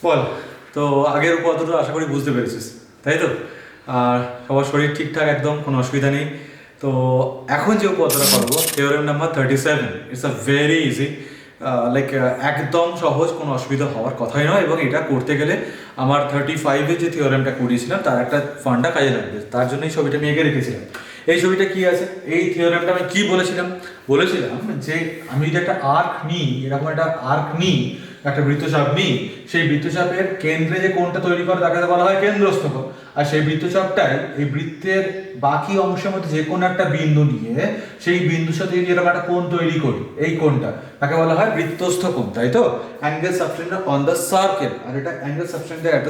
বল। তো আগের উপপাদ্যটা আশা করি বুঝতে পেরেছিস, তাই তো? আর সবার শরীর ঠিকঠাক, একদম কোনো অসুবিধা নেই। তো এখন যে উপপাদ্যটা করবো, theorem number 37, it's a very easy, like একদম সহজ, কোনো অসুবিধা হওয়ার কথাই নয়। এবং এটা করতে গেলে আমার 35-এ যে থিওরেমটা করিয়েছিলাম তার একটা ফান্ডা কাজে লাগবে, তার জন্য এই ছবিটা আমি এঁকে রেখেছিলাম। এই ছবিটা কি আছে, এই থিওরেমটা আমি কি বলেছিলাম যে আমি যদি একটা আর্ক নিই, এরকম একটা আর্ক নিই, একটা বৃত্তচাপ নিই, সেই বৃত্তচাপের কেন্দ্রে যে কোণটা তৈরি করে তাকে বলা হয় কেন্দ্রস্থ কোণ। আর সেই বৃত্তচাপটাই এই বৃত্তের বাকি অংশের মধ্যে যে কোনো একটা বিন্দু নিয়ে সেই বিন্দুর সাথে যদি এরকম একটা কোণ তৈরি করি, এই কোণটা তাকে বলা হয় বৃত্তস্থ কোণ, তাই তো? Angle subtended on the circle, আর এটা angle subtended at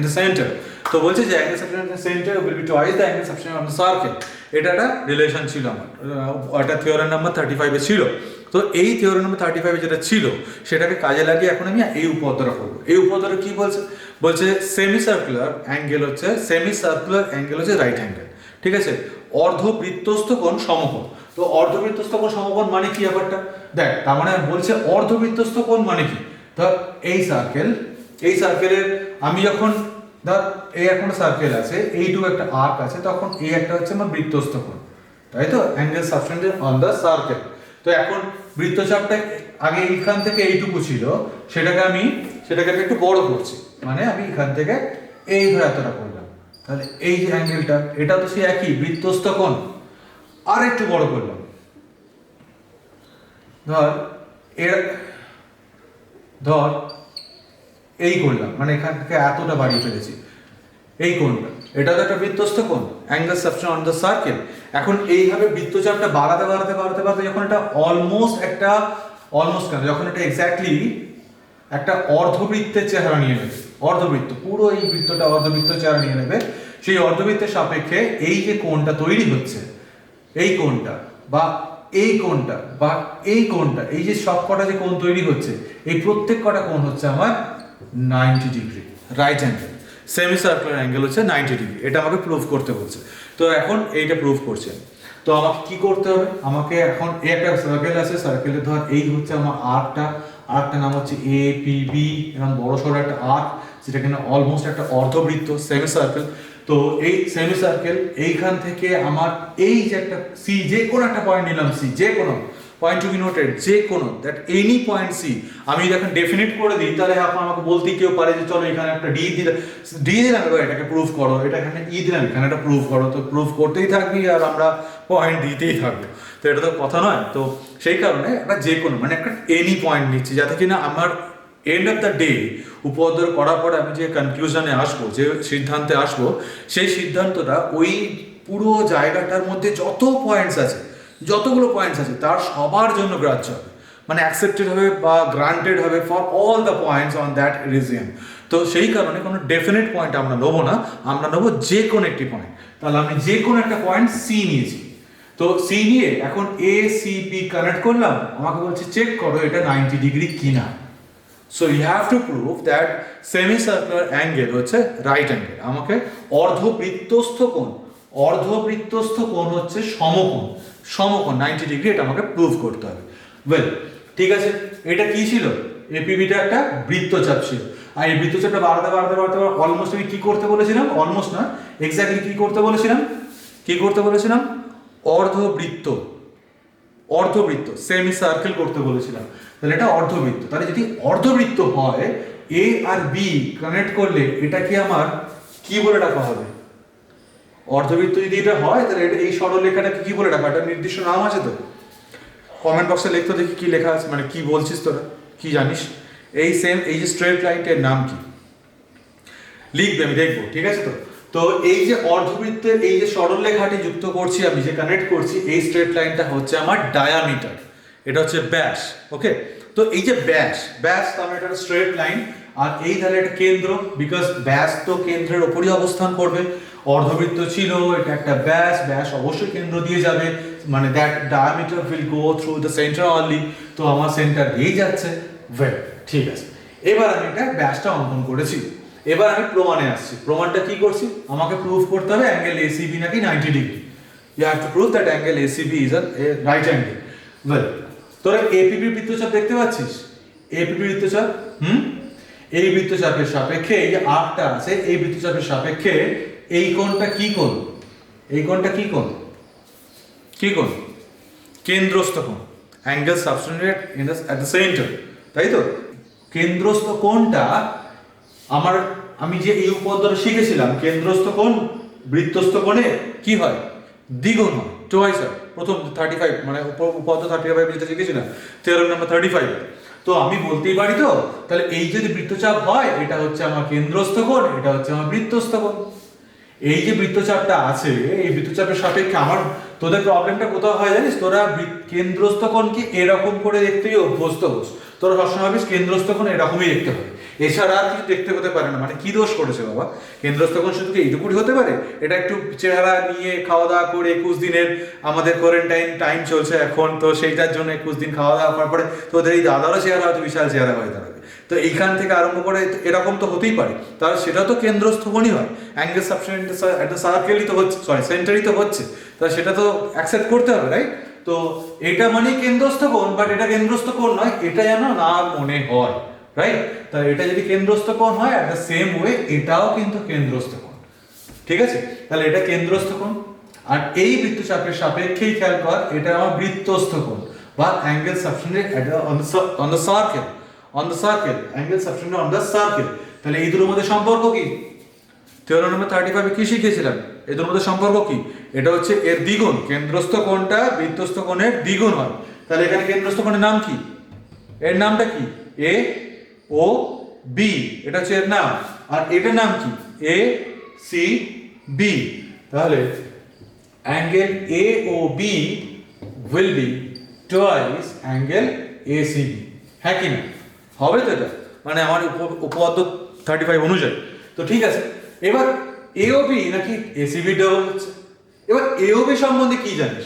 the centre. তো বলছে যে angle subtended at the centre will be twice the angle subtended on the circle. এটা একটা রিলেশন ছিল আমার, এটা থিওরেম নাম্বার 35-এ ছিল। তো এই থিওরেম নাম্বার 35-এ যেটা ছিল সেটাকে কাজে লাগিয়ে এখন আমি এই উপপাদ্যটা করবো। এই উপপাদ্যটা কি বলছে? বলছে সেমি সার্কুলার অ্যাঙ্গেল হচ্ছে রাইট অ্যাঙ্গেল, ঠিক আছে? অর্ধবৃত্তস্থ কোণ সমকোণ। তো অর্ধবৃত্তস্থ কোণ সমকোণ মানে কি ব্যাপারটা দেখ, তার মানে বলছে অর্ধবৃত্তস্থ কোণ মানে কি। ধর এই সার্কেলের আমি যখন, ধর এই এখন সার্কেল আছে, এইটুকু একটা আর্ক আছে, তখন এই একটা হচ্ছে আমার বৃত্তস্থ কোণ, তাই তো? Angle subtended on the circle. তো এখন বৃত্তচাপটা আগে এইখান থেকে এইটুকু ছিল, সেটাকে আমি একটু বড় করছি, মানে আমি এখান থেকে এই ধরে এতটা করলাম। তাহলে এই যে অ্যাঙ্গেলটা, এটা তো সেই একই বৃত্তস্থ কোণ, আর একটু বড় করলাম। ধর এর ধর এই করলাম, মানে এখান থেকে এতটা বাড়িয়ে ফেলেছি এই কোণটা, এটা তো একটা বৃত্তস্থ কোণ, angle subtended on the circle. এখন এইভাবে বৃত্তচাপটা বাড়াতে যখন এটা অলমোস্ট কেন, যখন এটা এক্স্যাক্টলি একটা অর্ধবৃত্তের চেহারা নিয়ে নেবে, অর্ধবৃত্ত, পুরো এই বৃত্তটা অর্ধবৃত্তের চেহারা নিয়ে নেবে, সেই অর্ধবৃত্তের সাপেক্ষে এই যে কোণটা তৈরি হচ্ছে, এই কোণটা বা এই কোণটা বা এই কোণটা, এই যে সব কটা যে কোণ তৈরি হচ্ছে, এই প্রত্যেক কটা কোণ হচ্ছে আমার 90 degree right angle. Semi circular angle হচ্ছে 90 ডিগ্রি, এটা আমাকে প্রুভ করতে বলছে। তো এখন এইটা প্রুভ করছে। তো আমাকে কি করতে হবে? আমাকে এখন এই একটা সার্কেল আছে, সার্কেলের ধর এই হচ্ছে আমার আর্কটার নাম হচ্ছে এ পি বি, এরকম বড় সড়ো একটা আর্ক, যেটা কিনা অলমোস্ট একটা অর্ধবৃত্ত, সেমি সার্কেল। তো এই সেমি সার্কেল, এইখান থেকে আমার এই যে একটা সি, যে কোনো একটা পয়েন্ট নিলাম, সি যে কোনো পয়েন্ট টু বি নোটেড, যে কোনো দ্যাট এনি পয়েন্ট সি, আমি যখন ডেফিনিট করে দিই, তাহলে এখন আমাকে বলতে কেউ পারে যে চলো এখানে একটা ডি দিলাম, এবার এটাকে প্রুভ করো, এটা এখানে ই দিলাম, এখানে এটা প্রুভ করো। তো প্রুভ করতেই থাকবি আর আমরা পয়েন্ট দিতেই থাকবো, তো এটা তো কথা নয়। তো সেই কারণে একটা যে কোনো, মানে একটা এনি পয়েন্ট নিচ্ছি, যাতে কিনা আমার এন্ড অফ দ্য ডে উপপাদ্য করার পরে আমি যে কনক্লুশনে আসবো, যে সিদ্ধান্তে আসবো, সেই সিদ্ধান্তটা ওই পুরো জায়গাটার মধ্যে যতগুলো পয়েন্টস আছে তার সবার জন্য গ্রাহ্য হবে, মানে অ্যাকসেপ্টেড হবে বা গ্রান্টেড হবে for all the points on that region. তো সেই কারণে কোনো ডেফিনেট পয়েন্ট আমরা নেবো না, আমরা নেবো যে কোনো একটি পয়েন্ট। তাহলে আমি যে কোনো একটা পয়েন্ট সি নিয়েছি, তো সি নিয়ে এখন এ সি বি কানেক্ট করলাম, আমাকে বলছে চেক করো এটা 90 ডিগ্রি কিনা। So you have to prove that semi circular angle হচ্ছে রাইট অ্যাঙ্গেল। আমাকে অর্ধবৃত্তস্থ কোণ হচ্ছে সমকোণ 90 ডিগ্রি, এটা আমাকে প্রুভ করতে হবে। ওয়েল, ঠিক আছে, এটা কি ছিল? এপিবিটা একটা বৃত্তচাপ ছিল, আর এই বৃত্তচাপটা বাড়াতে অলমোস্ট আমি কি করতে বলেছিলাম, অলমোস্ট না, এক্স্যাক্টলি কি করতে বলেছিলাম, অর্ধবৃত্ত সেমি সার্কেল করতে বলেছিলাম। তাহলে এটা অর্ধবৃত্ত, তাহলে যদি অর্ধবৃত্ত হয়, এ আর বি কানেক্ট করলে এটা কি আমার কি বলে ডাকা হবে? অর্ধবৃত্ত যদি এটা হয়, তাহলে এটা এই সরলরেখাটাকে কি বলে ডাকা? এটা নির্দিষ্ট নাম আছে তো? কমেন্ট বক্সে লিখতে দেখি কি লেখা আছে, মানে কি বলছিস তোরা, কি জানিস? এই যে স্ট্রেট লাইনটার নাম কি লিখবে, আমি দেখবো, ঠিক আছে? তো তো এই যে অর্ধবৃত্তের এই যে সরলরেখাটি যুক্ত করছি, আমি যে কানেক্ট করছি, এই স্ট্রেট লাইনটা হচ্ছে আমার ডায়ামিটার, এটা হচ্ছে ব্যাস। ওকে, তো এই যে ব্যাস তার মানে এটা স্ট্রেট লাইন, আর এই তাহলে এটা কেন্দ্র, বিকজ ব্যাস তো কেন্দ্রের উপরই অবস্থান করবে। অর্ধবৃত্ত ছিল, এটা একটা ব্যাস অবশ্যই কেন্দ্র দিয়ে যাবে, মানে that diameter will go through the centre only. তো আমার সেন্টার দিয়ে যাচ্ছে। ওয়েল, ঠিক আছে, এবার আমি এটা ব্যাসটা অঙ্কন করেছি। এবার আমি প্রমাণে আসছি। প্রমাণটা কি করছি? আমাকে প্রুফ করতে হবে অ্যাঙ্গেল এসিবি নাকি 90 degree. You have to prove that angle ACB is a right angle. Well, তোরা এপিপি বৃত্তচাপ দেখতে পাচ্ছিস? এপিপি বৃত্তচাপ, এই বৃত্তচাপের সাপেক্ষে এই যে আর্কটা আছে, এই বৃত্তচাপের সাপেক্ষে এই কোণটা কি কোণ? এই কোণটা কি কোণ? কি কোণ? কেন্দ্রস্থ কোণ। Angle subtended in at the centre, তাই তো? কেন্দ্রস্থ কোণটা আমি যে এই উপপাদ্যটা শিখেছিলাম, কেন্দ্রস্থ কোণ বৃত্তস্থ কোণে কি হয়? দ্বিগুণ হয়, টোয়াইস হয়। প্রথম 35 মানে উপপাদ্য 35 যেটা শিখেছিলাম, থিওরেম নাম্বার 35। তো আমি বলতেই পারি তো, তাহলে এই যদি বৃত্তচাপ হয়, এটা হচ্ছে আমার কেন্দ্রস্থ কোণ, এটা হচ্ছে আমার বৃত্তস্থ কোণ। এই যে বৃত্তচাপটা আছে, এই বৃত্তচাপের সাপেক্ষে তোদের প্রবলেমটা কোথাও হয় জানিস? তোরা কেন্দ্রস্থ কোণকে এরকম করে দেখতেই অভ্যস্ত হোস। তোরা সবসময় ভাবিস কেন্দ্রস্থ কোণ এরকমই দেখতে হবে, এছাড়া আর কিছু দেখতে হতে পারে না। মানে কি দোষ করেছে বাবা? কেন্দ্রস্থ কোণ শুধু কি এইটুকুনি হতে পারে? এটা একটু চেহারা নিয়ে খাওয়া দাওয়া করে 21 দিনের আমাদের কোয়ারেন্টাইন টাইম চলছে এখন, তো সেইটার জন্য 21 দিন খাওয়া দাওয়া করার পরে তোদের এই দাদারও চেহারা হয়তো বিশাল চেহারা হয়ে দাঁড়াবে। তো এইখান থেকে আরম্ভ করে এরকম তো হতেই পারে, তাহলে সেটা তো কেন্দ্রস্থ কোণই হয়। অ্যাঙ্গেল সাবটেন্ডেড একটা সার্কেলই তো হচ্ছে, সরি সেন্টারই তো হচ্ছে, তাহলে সেটা তো অ্যাকসেপ্ট করতে হবে, রাইট? তো এটা মানে কেন্দ্রস্থ কোণ, বাট এটা কেন্দ্রস্থ কোণ নয়, এটা যেন না মনে হয়, রাইট? তাহলে এটা যদি কেন্দ্রস্থ কোণ হয়, অ্যাট দ্য সেম ওয়ে এটাও কিন্তু কেন্দ্রস্থ কোণ, ঠিক আছে? তাহলে এটা কেন্দ্রস্থ কোণ, আর এই বৃত্তচাপের সাপেক্ষেই খেয়াল কর, এটা আমার বৃত্তস্থ কোণ বা angle subtended on the circle, on the circle, angle subtended on the circle. তাহলে এই দুটোর মধ্যে সম্পর্ক কি? থিওরেম নাম্বার 35 কি শিখিয়েছিলাম? এই দুটোর মধ্যে সম্পর্ক কি? এটা হচ্ছে এর দ্বিগুণ, কেন্দ্রস্থ কোণটা বৃত্তস্থ কোণের দ্বিগুণ হয়। তাহলে এখানে কেন্দ্রস্থ কোণের নাম কি? এর নামটা কি? এ ও বি, এটা হচ্ছে এর নাম। আর এটার নাম কি? A C B. তাহলে angle A O B will be twice angle A C B, হ্যাঁ কি না? হবে তো এটা, মানে আমার উপপাদ্য 35 অনুযায়ী। তো ঠিক আছে, এবার এওবি নাকি এসিবি ডবল হচ্ছে। এবার এওবি সম্বন্ধে কি জানিস?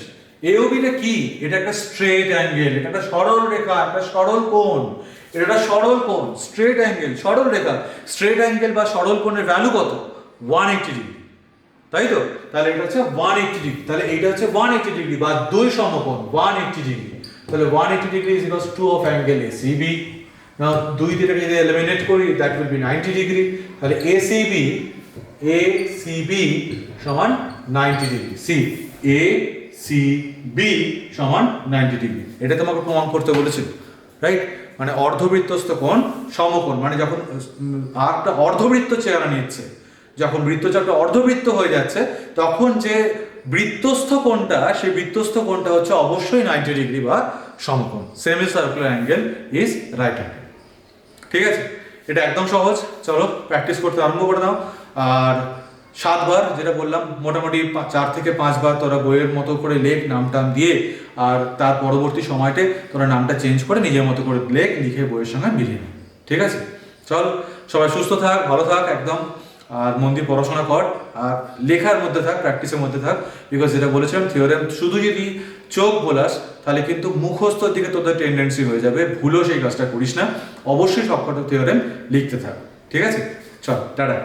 এওবিটা কি? এটা একটা স্ট্রেট অ্যাঙ্গেল, এটা একটা সরল রেখা, একটা সরল কোণ, এটা একটা সরল কোণ, স্ট্রেট অ্যাঙ্গেল, সরল রেখা। স্ট্রেট অ্যাঙ্গেল বা সরল কোণের ভ্যালু কত? 180 ডিগ্রি, তাই তো? তাহলে এটা হচ্ছে 180 ডিগ্রি, তাহলে এইটা হচ্ছে 180 ডিগ্রি বা দুই সমকোণ 180 ডিগ্রি। তাহলে 180 degree is equals to of angle ACB. Now দুই থেকে যদি এলিমিনেট করি, that will be 90 ডিগ্রি। তাহলে ACB সমান 90 ডিগ্রি। সি ACB সমান 90 ডিগ্রি, এটা তোমাকে প্রমাণ করতে বলেছিল, রাইট? মানে অর্ধবৃত্তস্থ কোণ সমকোণ, মানে যখন আর্কটা অর্ধবৃত্ত চেহারা নিচ্ছে, যখন বৃত্তচাপটা অর্ধবৃত্ত হয়ে যাচ্ছে, তখন যে বৃত্তস্থ কোণটা, সেই বৃত্তস্থ কোণটা হচ্ছে অবশ্যই 90 ডিগ্রি বা সমকোণ। Semi circular angle is right angle, ঠিক আছে? এটা একদম সহজ। চলো প্র্যাকটিস করতে আরম্ভ করে দাও। আর 7 বার যেটা বললাম, মোটামুটি 4 থেকে 5 বার তোরা বইয়ের মতো করে লেখ, নাম টাম দিয়ে, আর তার পরবর্তী সময়তে তোরা নামটা চেঞ্জ করে নিজের মতো করে লিখে বইয়ের সঙ্গে মিলিয়ে নে, ঠিক আছে? চল, সবাই সুস্থ থাক, ভালো থাক একদম, আর মন দিয়ে পড়াশোনা কর, আর লেখার মধ্যে থাক, প্র্যাকটিসের মধ্যে থাক। বিকজ যেটা বলেছিলাম, থিওরেম শুধু যদি চোখ বোলাস, তাহলে কিন্তু মুখস্থর দিকে তোদের টেন্ডেন্সি হয়ে যাবে। ভুলও সেই কাজটা করিস না, অবশ্যই সবকটা থিওরেম লিখতে থাক, ঠিক আছে? চল, টাটা।